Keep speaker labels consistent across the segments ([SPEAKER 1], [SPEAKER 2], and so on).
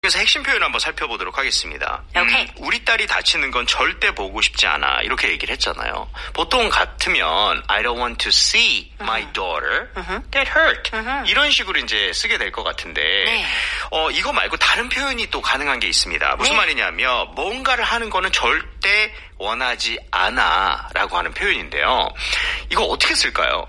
[SPEAKER 1] 그래서 핵심 표현 한번 살펴보도록 하겠습니다.
[SPEAKER 2] Okay.
[SPEAKER 1] 우리 딸이 다치는 건 절대 보고 싶지 않아. 이렇게 얘기를 했잖아요. 보통 같으면 I don't want to see my daughter get hurt. 이런 식으로 이제 쓰게 될 것 같은데
[SPEAKER 2] 네.
[SPEAKER 1] 이거 말고 다른 표현이 또 가능한 게 있습니다. 무슨
[SPEAKER 2] 네.
[SPEAKER 1] 말이냐면 뭔가를 하는 거는 절대 원하지 않아 라고 하는 표현인데요. 이거 어떻게 쓸까요?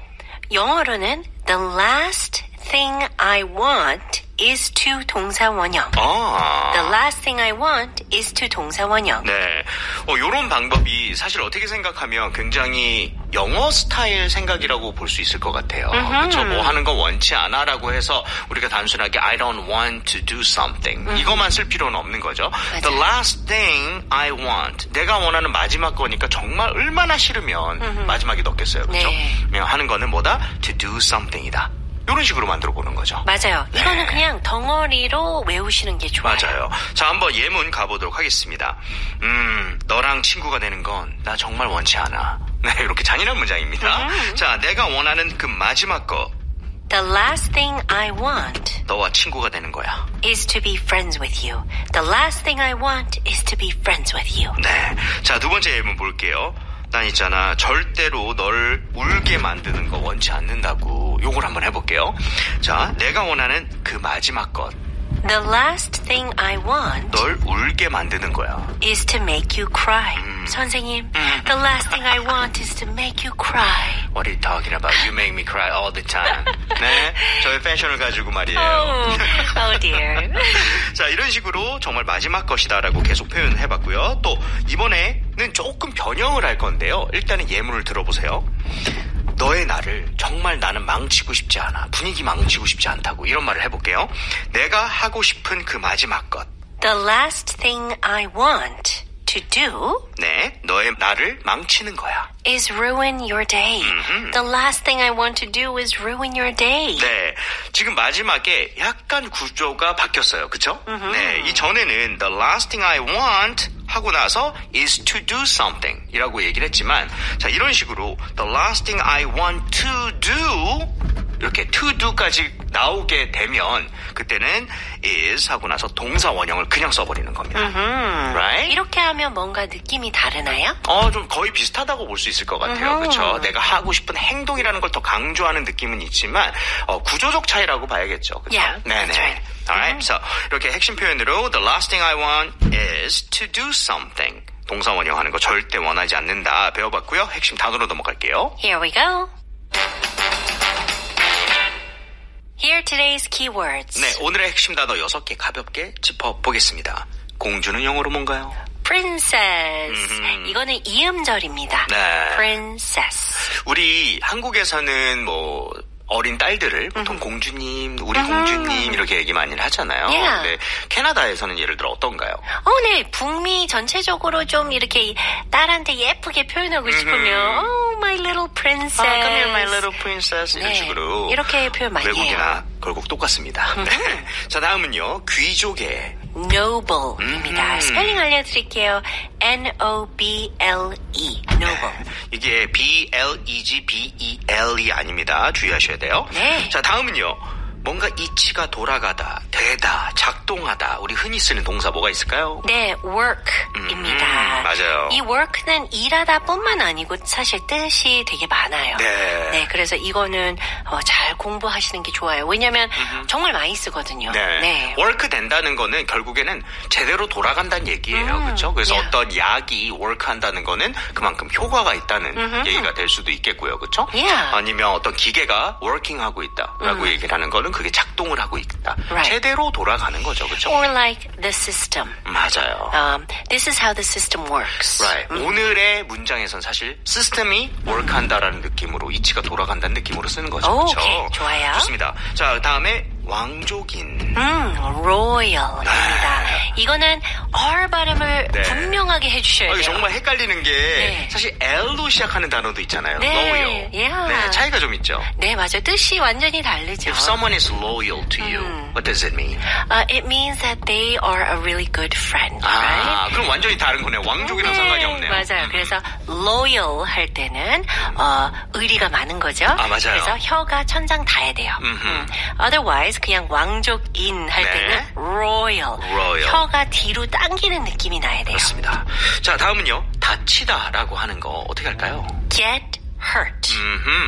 [SPEAKER 2] 영어로는 the last thing I want is to 동사 원형. The last thing I want is to 동사 원형.
[SPEAKER 1] 네. 요런 방법이 사실 어떻게 생각하면 굉장히 영어 스타일 생각이라고 볼 수 있을 것 같아요. 그렇죠? 뭐 하는 거 원치 않아라고 해서 우리가 단순하게 I don't want to do something 이것만 쓸 필요는 없는 거죠.
[SPEAKER 2] 맞아요.
[SPEAKER 1] The last thing I want. 내가 원하는 마지막 거니까 정말 얼마나 싫으면 마지막에 넣겠어요. 그렇죠?
[SPEAKER 2] 네.
[SPEAKER 1] 하는 거는 뭐다? To do something이다. 이런 식으로 만들어 보는 거죠.
[SPEAKER 2] 맞아요.
[SPEAKER 1] 네.
[SPEAKER 2] 이거는 그냥 덩어리로 외우시는 게 좋아요.
[SPEAKER 1] 맞아요. 자, 한번 예문 가보도록 하겠습니다. 너랑 친구가 되는 건 나 정말 원치 않아. 네, 이렇게 잔인한 문장입니다. 자, 내가 원하는 그 마지막 거.
[SPEAKER 2] The last thing I want
[SPEAKER 1] 너와 친구가 되는 거야.
[SPEAKER 2] is to be friends with you. The last thing I want is to be friends with you.
[SPEAKER 1] 네. 자, 두 번째 예문 볼게요. 난 있잖아. 절대로 널 울게 만드는 거 원치 않는다고. 요걸 한번 해볼게요. 자, 내가 원하는 그 마지막 것.
[SPEAKER 2] The last thing I want
[SPEAKER 1] 널 울게 만드는 거야.
[SPEAKER 2] is to make you cry. 선생님, the last thing I want is to make you cry.
[SPEAKER 1] What are you talking about? You make me cry all the time. 네, 저의 패션을 가지고 말이에요.
[SPEAKER 2] Oh dear.
[SPEAKER 1] 자, 이런 식으로 정말 마지막 것이다라고 계속 표현해봤고요. 또 이번에는 조금 변형을 할 건데요. 일단은 예문을 들어보세요. 너의 나를 정말 나는 망치고 싶지 않아. 분위기 망치고 싶지 않다고. 이런 말을 해볼게요. 내가 하고 싶은 그 마지막 것.
[SPEAKER 2] The last thing I want to do
[SPEAKER 1] 네, 너의 나를 망치는 거야.
[SPEAKER 2] is ruin your day. The last thing I want to do is ruin your day.
[SPEAKER 1] 네, 지금 마지막에 약간 구조가 바뀌었어요. 그쵸? 네, 이 전에는 the last thing I want 하고 나서 is to do something 이라고 얘기를 했지만 자, 이런 식으로 the last thing I want to do 이렇게 to do까지 나오게 되면 그때는 is 하고 나서 동사 원형을 그냥 써버리는 겁니다. Right?
[SPEAKER 2] 이렇게 하면 뭔가 느낌이 다르나요?
[SPEAKER 1] 좀 거의 비슷하다고 볼 수 있을 것 같아요. 그렇죠? 내가 하고 싶은 행동이라는 걸 더 강조하는 느낌은 있지만 구조적 차이라고 봐야겠죠. 그렇죠?
[SPEAKER 2] Yeah,
[SPEAKER 1] 네네.
[SPEAKER 2] that's right.
[SPEAKER 1] Alright, so 이렇게 핵심 표현으로 the last thing I want is to do something. 동사 원형 하는 거 절대 원하지 않는다 배워봤고요. 핵심 단어로 넘어갈게요.
[SPEAKER 2] Here we go. Here are today's keywords.
[SPEAKER 1] 네, 오늘의 핵심 단어 6개 가볍게 짚어보겠습니다. 공주는 영어로 뭔가요?
[SPEAKER 2] Princess. 이거는 이음절입니다.
[SPEAKER 1] 네.
[SPEAKER 2] Princess.
[SPEAKER 1] 우리 한국에서는 뭐 어린 딸들을 보통 공주님, 우리 공주님 이렇게 얘기 많이 하잖아요.
[SPEAKER 2] Yeah.
[SPEAKER 1] 근데 캐나다에서는 예를 들어 어떤가요?
[SPEAKER 2] 네. 북미 전체적으로 좀 이렇게 딸한테 예쁘게 표현하고 싶으면 Oh, my little princess.
[SPEAKER 1] Come here, my little princess. 이런
[SPEAKER 2] 네.
[SPEAKER 1] 식으로
[SPEAKER 2] 이렇게 표현 많이
[SPEAKER 1] 외국이나
[SPEAKER 2] 해요.
[SPEAKER 1] 결국 똑같습니다. 네. 자, 다음은요. 귀족의
[SPEAKER 2] Noble입니다. 스펠링 알려드릴게요. N-O-B-L-E. Noble.
[SPEAKER 1] 이게 B-L-E-G-B-E-L이 아닙니다. 주의하셔야 돼요.
[SPEAKER 2] 네.
[SPEAKER 1] 자, 다음은요. 뭔가 이치가 돌아가다, 되다, 작동하다. 우리 흔히 쓰는 동사 뭐가 있을까요?
[SPEAKER 2] 네, work입니다.
[SPEAKER 1] 맞아요.
[SPEAKER 2] 이 work는 일하다 뿐만 아니고 사실 뜻이 되게 많아요.
[SPEAKER 1] 네.
[SPEAKER 2] 그래서 이거는 잘 공부하시는 게 좋아요. 왜냐면 정말 많이 쓰거든요.
[SPEAKER 1] 네. 워크 된다는 거는 결국에는 제대로 돌아간다는 얘기예요. 그렇죠? 그래서
[SPEAKER 2] Yeah.
[SPEAKER 1] 어떤 약이 워크 한다는 거는 그만큼 효과가 있다는 얘기가 될 수도 있겠고요. 그렇죠?
[SPEAKER 2] Yeah.
[SPEAKER 1] 아니면 어떤 기계가 워킹하고 있다라고 얘기를 하는 거는 그게 작동을 하고 있다.
[SPEAKER 2] Right.
[SPEAKER 1] 제대로 돌아가는 거죠. 그렇죠?
[SPEAKER 2] Or like the system.
[SPEAKER 1] 맞아요.
[SPEAKER 2] This is how the system works.
[SPEAKER 1] Right. 오늘의 문장에선 사실 시스템이 워크한다라는 느낌으로 이치가 돌아간다는 느낌으로 쓰는 거죠. 그렇죠?
[SPEAKER 2] 오케이, 좋아요.
[SPEAKER 1] 좋습니다. 자, 다음에 왕족인.
[SPEAKER 2] royal입니다. 이거는 R 발음을
[SPEAKER 1] 네.
[SPEAKER 2] 분명하게 해주셔야 돼요.
[SPEAKER 1] 정말 헷갈리는 게
[SPEAKER 2] 네.
[SPEAKER 1] 사실 L로 시작하는 단어도 있잖아요.
[SPEAKER 2] 네.
[SPEAKER 1] loyal.
[SPEAKER 2] Yeah.
[SPEAKER 1] 네, 차이가 좀 있죠.
[SPEAKER 2] 네, 맞아요. 뜻이 완전히 다르죠.
[SPEAKER 1] If someone is loyal to you, what does it mean?
[SPEAKER 2] It means that they are a really good friend, right?
[SPEAKER 1] 그럼 완전히 다른 거네요. 왕족이랑 상관이 없네요.
[SPEAKER 2] 맞아요. 그래서 loyal 할 때는 의리가 많은 거죠.
[SPEAKER 1] 맞아요.
[SPEAKER 2] 그래서 혀가 천장 닿아야 돼요. Otherwise 그냥 왕족인 할
[SPEAKER 1] 네.
[SPEAKER 2] 때는 royal. 혀가 뒤로 당기는 느낌이 나야 돼요.
[SPEAKER 1] 그렇습니다. 자, 다음은요. 다치다라고 하는 거 어떻게 할까요?
[SPEAKER 2] Get hurt.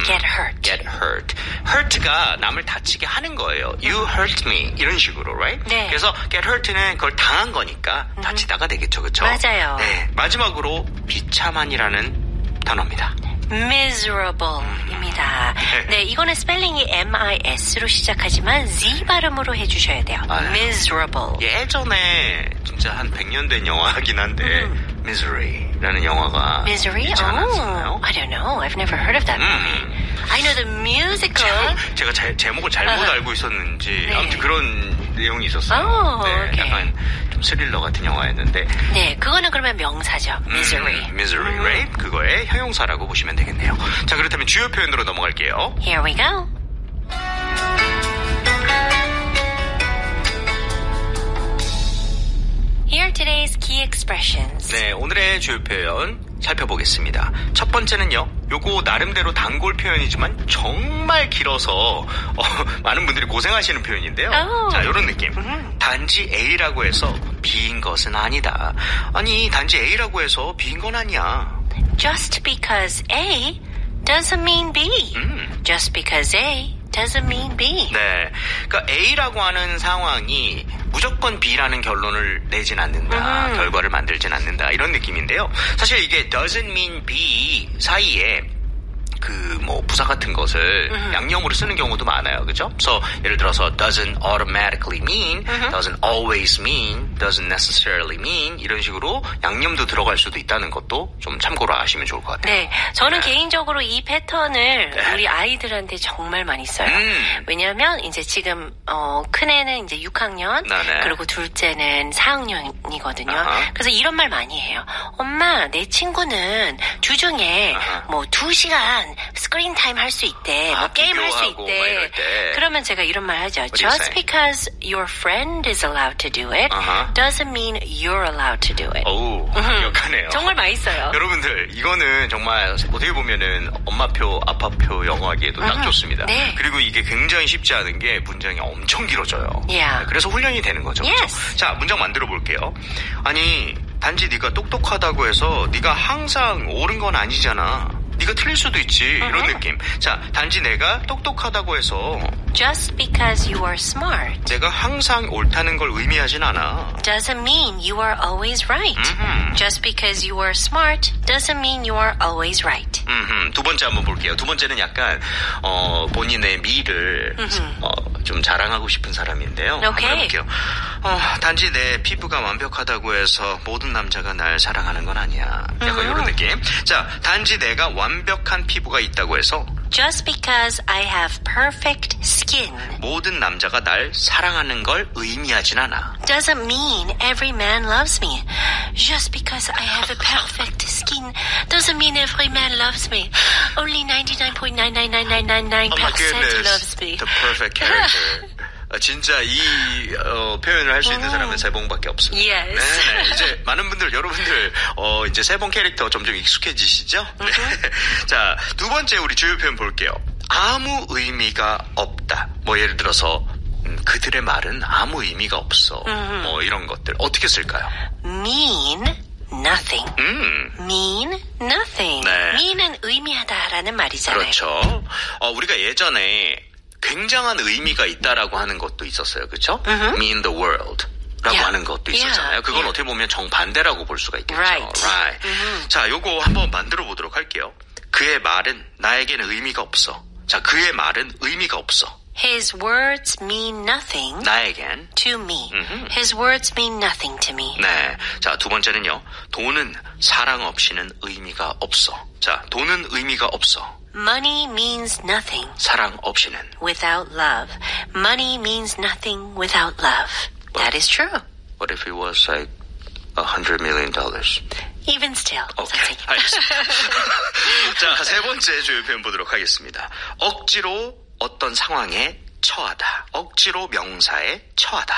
[SPEAKER 2] Get hurt.
[SPEAKER 1] Get hurt. hurt가 남을 다치게 하는 거예요. You hurt me. 이런 식으로, right?
[SPEAKER 2] 네.
[SPEAKER 1] 그래서 get hurt는 그걸 당한 거니까 다치다가 되겠죠. 그렇죠?
[SPEAKER 2] 맞아요.
[SPEAKER 1] 네. 마지막으로 비참한이라는 단어입니다.
[SPEAKER 2] miserable입니다. 네, 이거는 스펠링이 MIS로 시작하지만 Z 발음으로 해주셔야 돼요. miserable.
[SPEAKER 1] 예전에 진짜 한 100년 된 영화이긴 한데 Misery라는 영화가
[SPEAKER 2] Misery?
[SPEAKER 1] 있지 않았었나요?
[SPEAKER 2] I don't know. I've never heard of that movie. I know the musical.
[SPEAKER 1] 제가 제목을 잘못 알고 있었는지
[SPEAKER 2] 네.
[SPEAKER 1] 아무튼 그런 내용이 있었어요. 네,
[SPEAKER 2] okay.
[SPEAKER 1] 약간 좀 스릴러 같은 영화였는데
[SPEAKER 2] 네, 그거는 그러면 명사죠. Misery.
[SPEAKER 1] Misery, right? 그거의 형용사라고 보시면 되겠네요. 자, 그렇다면 주요 표현으로 넘어갈게요.
[SPEAKER 2] Here we go. Here are today's key expressions.
[SPEAKER 1] 네, 오늘의 주요 표현 살펴보겠습니다. 첫 번째는요. 요거 나름대로 단골 표현이지만 정말 길어서 많은 분들이 고생하시는 표현인데요. 자, 요런 느낌. 단지 A라고 해서 B인 것은 아니다. 아니, 단지 A라고 해서 B인 건 아니야.
[SPEAKER 2] Just because A doesn't mean B. Just because A doesn't mean B.
[SPEAKER 1] 네, 그러니까 A라고 하는 상황이 무조건 B라는 결론을 내진 않는다. 결과를 만들진 않는다. 이런 느낌인데요. 사실 이게 doesn't mean B 사이에 부사 같은 것을 양념으로 쓰는 경우도 많아요. 그죠? 그래서 예를 들어서 doesn't automatically mean, doesn't always mean, doesn't necessarily mean 이런 식으로 양념도 들어갈 수도 있다는 것도 좀 참고로 아시면 좋을 것 같아요.
[SPEAKER 2] 네, 저는 개인적으로 이 패턴을 우리 아이들한테 정말 많이 써요. 왜냐하면 이제 지금 큰애는 이제 6학년 그리고 둘째는 4학년이거든요. 그래서 이런 말 많이 해요. 엄마, 내 친구는 주중에 2시간 스크린 타임 할 수 있대. 게임 할 수 있대. 그러면 제가 이런 말 하죠. Just because your friend is allowed to do it doesn't mean you're allowed to do it.
[SPEAKER 1] 오, 강력하네요.
[SPEAKER 2] 정말 맛있어요.
[SPEAKER 1] 여러분들, 이거는 정말 어떻게 보면은 엄마표, 아빠표 영어하기에도 딱 좋습니다.
[SPEAKER 2] 네.
[SPEAKER 1] 그리고 이게 굉장히 쉽지 않은 게 문장이 엄청 길어져요.
[SPEAKER 2] Yeah.
[SPEAKER 1] 그래서 훈련이 되는 거죠.
[SPEAKER 2] Yes.
[SPEAKER 1] 그렇죠? 자, 문장 만들어 볼게요. 아니, 단지 네가 똑똑하다고 해서 네가 항상 옳은 건 아니잖아. 네가 틀릴 수도 있지. 이런 느낌. 자, 단지 내가 똑똑하다고 해서
[SPEAKER 2] Just because you are smart
[SPEAKER 1] 내가 항상 옳다는 걸 의미하진 않아.
[SPEAKER 2] doesn't mean you are always right. Just because you are smart doesn't mean you are always right.
[SPEAKER 1] 두 번째 한번 볼게요. 두 번째는 약간 본인의 미를 좀 자랑하고 싶은 사람인데요.
[SPEAKER 2] Okay.
[SPEAKER 1] 한번 해볼게요. 단지 내 피부가 완벽하다고 해서 모든 남자가 날 사랑하는 건 아니야. 약간 이런 느낌. 자, 단지 내가 완벽한 피부가 있다고 해서
[SPEAKER 2] Just because I have perfect skin
[SPEAKER 1] 모든 남자가 날 사랑하는 걸 의미하진 않아.
[SPEAKER 2] doesn't mean every man loves me. Just because I have a perfect skin doesn't mean every man loves me. Only 99.99999% loves me.
[SPEAKER 1] The perfect character. 진짜 이 표현을 할 수 있는 사람은 세봉밖에 없습니다.
[SPEAKER 2] Yes.
[SPEAKER 1] 네, 이제 많은 분들, 여러분들 이제 세봉 캐릭터 점점 익숙해지시죠? 네. 자, 두 번째 우리 주요 표현 볼게요. 아무 의미가 없다. 예를 들어서 그들의 말은 아무 의미가 없어. 이런 것들 어떻게 쓸까요?
[SPEAKER 2] mean nothing. mean nothing.
[SPEAKER 1] 네.
[SPEAKER 2] mean은 의미하다라는 말이잖아요.
[SPEAKER 1] 그렇죠. 우리가 예전에 굉장한 의미가 있다라고 하는 것도 있었어요. 그렇죠? mean the world 라고 하는 것도 있었잖아요. 그건 어떻게 보면 정반대라고 볼 수가 있겠죠.
[SPEAKER 2] Right.
[SPEAKER 1] 자, 요거 한번 만들어 보도록 할게요. 그의 말은 나에게는 의미가 없어. 자, 그의 말은 의미가 없어.
[SPEAKER 2] His words mean nothing
[SPEAKER 1] 나에겐
[SPEAKER 2] to me. His words mean nothing to me.
[SPEAKER 1] 네. 자, 두 번째는요. 돈은 사랑 없이는 의미가 없어. 자, 돈은 의미가 없어.
[SPEAKER 2] Money means nothing
[SPEAKER 1] 사랑 없이는.
[SPEAKER 2] without love. Money means nothing without love. That is true.
[SPEAKER 1] What if it was like $100 million?
[SPEAKER 2] Even still.
[SPEAKER 1] 오케이, 알겠습니다. 자, 세 번째 주요 표현 보도록 하겠습니다. 억지로 어떤 상황에 처하다. 억지로 명사에 처하다.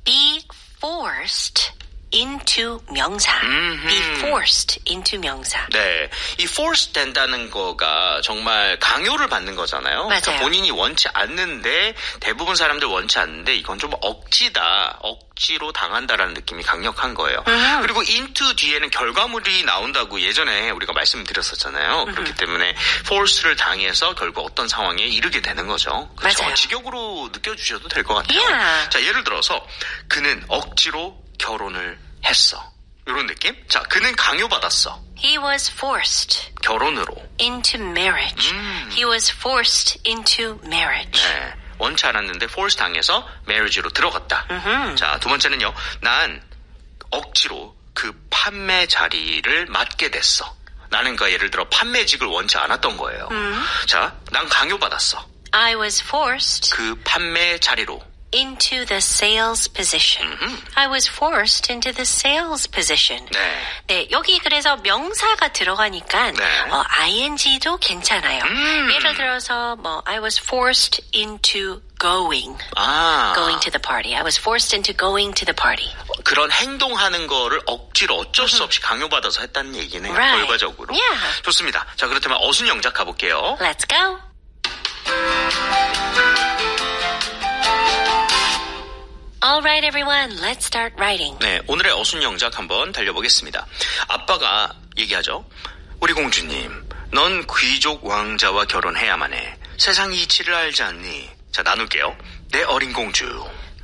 [SPEAKER 2] Be forced into 명사. Be forced into 명사.
[SPEAKER 1] 네, 이 forced 된다는 거가 정말 강요를 받는 거잖아요.
[SPEAKER 2] 맞아요.
[SPEAKER 1] 그러니까 본인이 원치 않는데 대부분 사람들 원치 않는데 이건 좀 억지다. 억지로 당한다라는 느낌이 강력한 거예요. 그리고 into 뒤에는 결과물이 나온다고 예전에 우리가 말씀드렸었잖아요. 그렇기 때문에 force를 당해서 결국 어떤 상황에 이르게 되는 거죠. 그렇죠?
[SPEAKER 2] 맞아요.
[SPEAKER 1] 직역으로 느껴주셔도 될 것 같아요.
[SPEAKER 2] Yeah.
[SPEAKER 1] 자, 예를 들어서 그는 억지로 결혼을 했어. 이런 느낌? 자, 그는 강요받았어.
[SPEAKER 2] He was forced
[SPEAKER 1] 결혼으로.
[SPEAKER 2] into marriage. He was forced into marriage.
[SPEAKER 1] 네, 원치 않았는데 force 당해서 marriage로 들어갔다. 자, 두 번째는요. 난 억지로 그 판매 자리를 맡게 됐어. 나는 그 예를 들어 판매직을 원치 않았던 거예요. 자, 난 강요받았어.
[SPEAKER 2] I was forced
[SPEAKER 1] 그 판매 자리로.
[SPEAKER 2] into the sales position. I was forced into the sales position.
[SPEAKER 1] 네.
[SPEAKER 2] 네, 여기 그래서 명사가 들어가니까
[SPEAKER 1] 네.
[SPEAKER 2] ing도 괜찮아요. 예를 들어서 I was forced into going. Going to the party. I was forced into going to the party.
[SPEAKER 1] 그런 행동하는 거를 억지로 어쩔 수 없이 강요받아서 했다는 얘기네요.
[SPEAKER 2] Right.
[SPEAKER 1] 결과적으로.
[SPEAKER 2] Yeah.
[SPEAKER 1] 좋습니다. 자, 그렇다면 어순 영작 가볼게요.
[SPEAKER 2] Let's go. Alright everyone, let's start writing.
[SPEAKER 1] 네, 오늘의 어순 영작 한번 달려보겠습니다. 아빠가 얘기하죠. 우리 공주님, 넌 귀족 왕자와 결혼해야만 해. 세상 이치를 알지 않니? 자, 나눌게요. 내 어린 공주.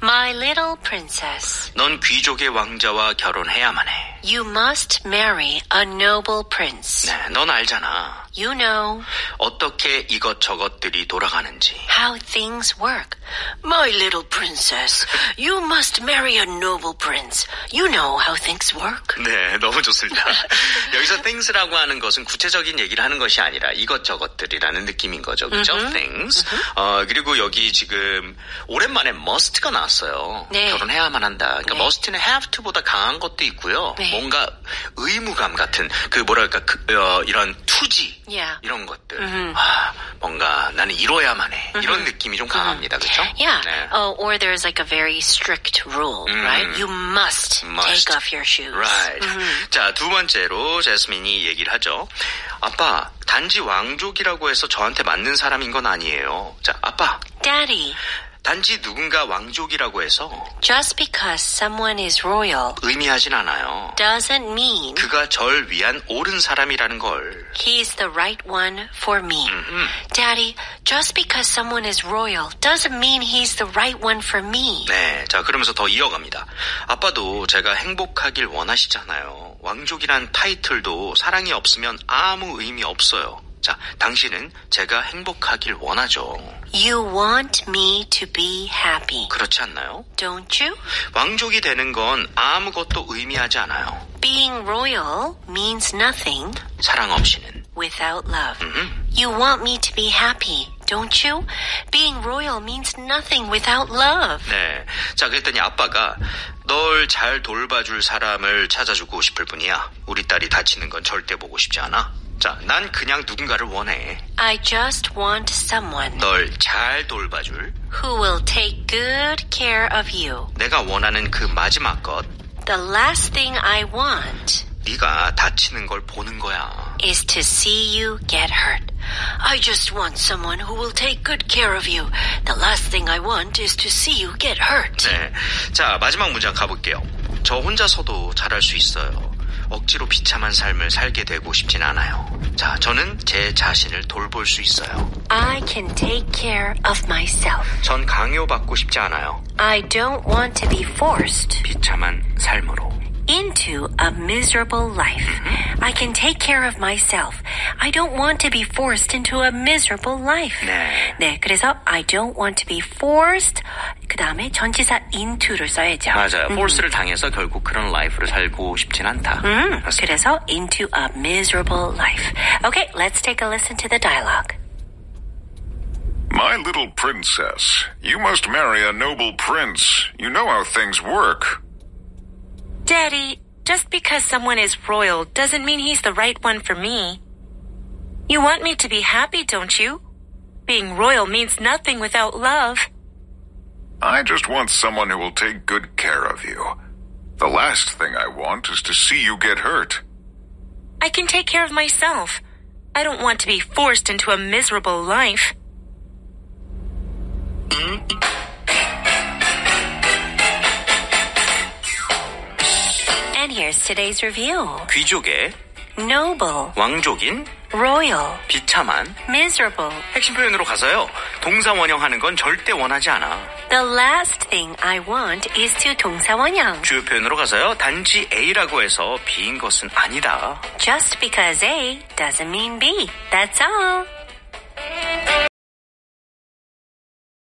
[SPEAKER 2] My little princess.
[SPEAKER 1] 넌 귀족의 왕자와 결혼해야만 해.
[SPEAKER 2] You must marry a noble prince.
[SPEAKER 1] 네, 넌 알잖아.
[SPEAKER 2] You know
[SPEAKER 1] 어떻게 이것저것들이 돌아가는지.
[SPEAKER 2] how things work. My little princess, you must marry a noble prince. You know how things work.
[SPEAKER 1] 네, 너무 좋습니다. 여기서 things라고 하는 것은 구체적인 얘기를 하는 것이 아니라 이것저것들이라는 느낌인 거죠. 그렇죠? things. 그리고 여기 지금 오랜만에 must가 나왔어요.
[SPEAKER 2] 네.
[SPEAKER 1] 결혼해야만 한다. 그러니까
[SPEAKER 2] 네.
[SPEAKER 1] must는 have to보다 강한 것도 있고요.
[SPEAKER 2] 네.
[SPEAKER 1] 뭔가 의무감 같은 그 뭐랄까 이런 투지
[SPEAKER 2] Yeah.
[SPEAKER 1] 이런 것들. 뭔가 나는 이뤄야만 해. 이런 느낌이 좀 강합니다. 그렇죠?
[SPEAKER 2] Yeah.
[SPEAKER 1] 네.
[SPEAKER 2] Or there's like a very strict rule, right? You must take off your shoes.
[SPEAKER 1] Right. 자, 두 번째로 제스민이 얘기를 하죠. 아빠, 단지 왕족이라고 해서 저한테 맞는 사람인 건 아니에요. 자, 아빠.
[SPEAKER 2] Daddy.
[SPEAKER 1] 단지 누군가 왕족이라고 해서
[SPEAKER 2] Just because someone is royal
[SPEAKER 1] 의미하진 않아요.
[SPEAKER 2] doesn't mean
[SPEAKER 1] 그가 절 위한 옳은 사람이라는 걸.
[SPEAKER 2] he's the right one for me. Daddy, just because someone is royal doesn't mean he's the right one for me.
[SPEAKER 1] 네, 자 그러면서 더 이어갑니다. 아빠도 제가 행복하길 원하시잖아요. 왕족이란 타이틀도 사랑이 없으면 아무 의미 없어요. 자, 당신은 제가 행복하길 원하죠.
[SPEAKER 2] You want me to be happy.
[SPEAKER 1] 그렇지 않나요?
[SPEAKER 2] Don't you?
[SPEAKER 1] 왕족이 되는 건 아무것도 의미하지 않아요.
[SPEAKER 2] Being royal means nothing
[SPEAKER 1] 사랑 없이는.
[SPEAKER 2] without love. You want me to be happy, don't you? Being royal means nothing without love.
[SPEAKER 1] 네. 자, 그랬더니 아빠가 널 잘 돌봐줄 사람을 찾아주고 싶을 뿐이야. 우리 딸이 다치는 건 절대 보고 싶지 않아. 자, 난 그냥 누군가를 원해.
[SPEAKER 2] I just want someone
[SPEAKER 1] 널 잘 돌봐줄.
[SPEAKER 2] who will take good care of you.
[SPEAKER 1] 내가 원하는 그 마지막 것.
[SPEAKER 2] The last thing I want
[SPEAKER 1] 네가 다치는 걸 보는 거야.
[SPEAKER 2] is to see you get hurt. I just want someone who will take good care of you. The last thing I want is to see you get hurt.
[SPEAKER 1] 네. 자, 마지막 문장 가볼게요. 저 혼자서도 잘할 수 있어요. 억지로 비참한 삶을 살게 되고 싶진 않아요. 자, 저는 제 자신을 돌볼 수 있어요.
[SPEAKER 2] I can take care of myself.
[SPEAKER 1] 전 강요받고 싶지 않아요.
[SPEAKER 2] I don't want to be forced
[SPEAKER 1] 비참한 삶으로.
[SPEAKER 2] into a miserable life. I can take care of myself. I don't want to be forced into a miserable life.
[SPEAKER 1] 네.
[SPEAKER 2] 네, 그래서 I don't want to be forced. 그 다음에 전치사 into를 써야죠.
[SPEAKER 1] 맞아요. force를 당해서 결국 그런 라이프를 살고 싶진 않다.
[SPEAKER 2] 그래서 into a miserable life. Okay, let's take a listen to the dialogue.
[SPEAKER 3] My little princess, you must marry a noble prince. You know how things work.
[SPEAKER 2] Daddy, just because someone is royal doesn't mean he's the right one for me. You want me to be happy, don't you? Being royal means nothing without love.
[SPEAKER 3] I just want someone who will take good care of you. The last thing I want is to see you get hurt.
[SPEAKER 2] I can take care of myself. I don't want to be forced into a miserable life. And here's today's review.
[SPEAKER 1] 귀족의
[SPEAKER 2] Noble,
[SPEAKER 1] 왕족인
[SPEAKER 2] royal,
[SPEAKER 1] 비참한
[SPEAKER 2] miserable.
[SPEAKER 1] 핵심 표현으로 가서요. 동사 원형하는 건 절대 원하지 않아.
[SPEAKER 2] The last thing I want is to 동사 원형.
[SPEAKER 1] 주요 표현으로 가서요. 단지 A라고 해서 B인 것은 아니다.
[SPEAKER 2] Just because A doesn't mean B. That's all.